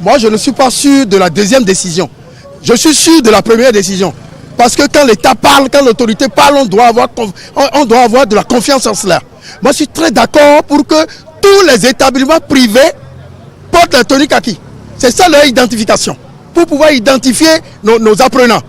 Moi, je ne suis pas sûr de la deuxième décision. Je suis sûr de la première décision. Parce que quand l'État parle, quand l'autorité parle, on doit avoir de la confiance en cela. Moi, je suis très d'accord pour que tous les établissements privés portent la tenue kaki. C'est ça leur identification. Pour pouvoir identifier nos apprenants.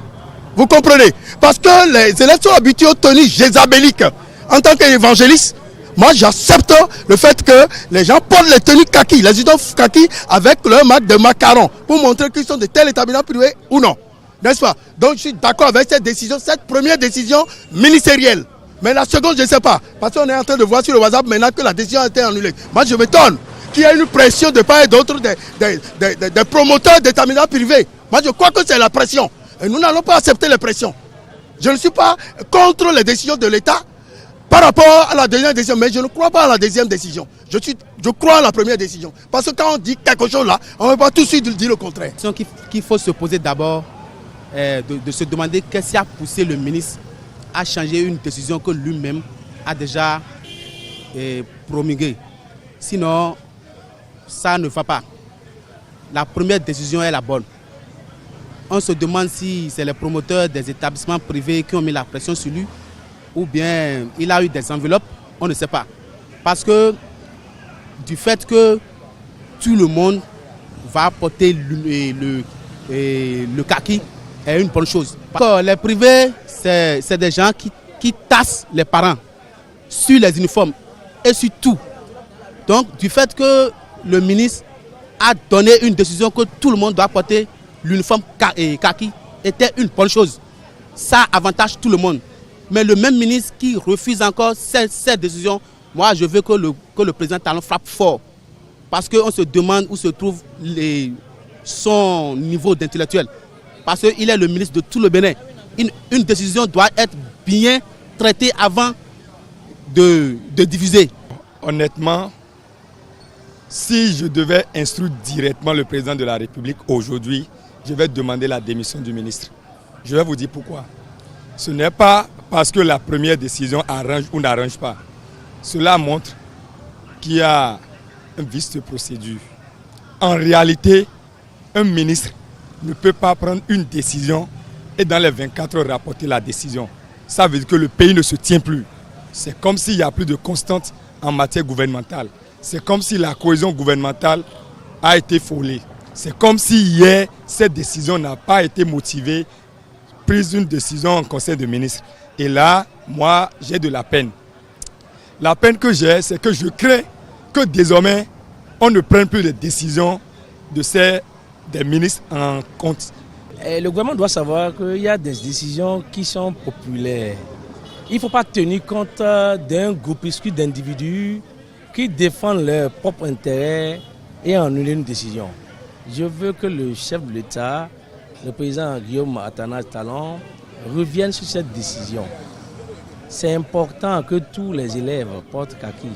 Vous comprenez? Parce que les élèves sont habitués aux tenues jézabéliques. En tant qu'évangéliste, moi j'accepte le fait que les gens portent les tenues kaki, les étudiants kaki avec leur marque de macaron pour montrer qu'ils sont de tel établissement privé ou non. N'est-ce pas? Donc je suis d'accord avec cette décision, cette première décision ministérielle. Mais la seconde, je ne sais pas. Parce qu'on est en train de voir sur le WhatsApp maintenant que la décision a été annulée. Moi je m'étonne qu'il y ait une pression de part et d'autre des promoteurs d'établissements privés. Moi je crois que c'est la pression. Et nous n'allons pas accepter les pressions. Je ne suis pas contre les décisions de l'État par rapport à la deuxième décision, mais je ne crois pas à la deuxième décision. Je crois à la première décision. Parce que quand on dit quelque chose là, on ne va pas tout de suite dire le contraire. La question qu'il faut se poser d'abord, de se demander qu'est-ce qui a poussé le ministre à changer une décision que lui-même a déjà promulguée. Sinon, ça ne va pas. La première décision est la bonne. On se demande si c'est les promoteurs des établissements privés qui ont mis la pression sur lui ou bien il a eu des enveloppes, on ne sait pas. Parce que du fait que tout le monde va porter le kaki est une bonne chose. Les privés, c'est des gens qui tassent les parents sur les uniformes et sur tout. Donc du fait que le ministre a donné une décision que tout le monde doit porter l'uniforme kaki était une bonne chose. Ça avantage tout le monde. Mais le même ministre qui refuse encore cette décision, moi je veux que le président Talon frappe fort. Parce qu'on se demande où se trouve son niveau d'intellectuel. Parce qu'il est le ministre de tout le Bénin. Une décision doit être bien traitée avant de diviser. Honnêtement, si je devais instruire directement le président de la République aujourd'hui, je vais demander la démission du ministre. Je vais vous dire pourquoi. Ce n'est pas parce que la première décision arrange ou n'arrange pas. Cela montre qu'il y a un vice de procédure. En réalité, un ministre ne peut pas prendre une décision et dans les 24 heures rapporter la décision. Ça veut dire que le pays ne se tient plus. C'est comme s'il n'y a plus de constante en matière gouvernementale. C'est comme si la cohésion gouvernementale a été frôlée. C'est comme si hier, cette décision n'a pas été motivée, prise une décision en conseil de ministres. Et là, moi, j'ai de la peine. La peine que j'ai, c'est que je crains que désormais, on ne prenne plus les décisions des ministres en compte. Le gouvernement doit savoir qu'il y a des décisions qui sont populaires. Il ne faut pas tenir compte d'un groupuscule d'individus qui défendent leurs propres intérêts et annuler une décision. Je veux que le chef de l'État, le président Guillaume Athanase Talon, revienne sur cette décision. C'est important que tous les élèves portent kaki.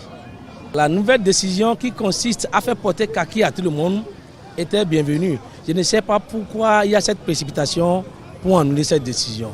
La nouvelle décision qui consiste à faire porter kaki à tout le monde était bienvenue. Je ne sais pas pourquoi il y a cette précipitation pour annuler cette décision.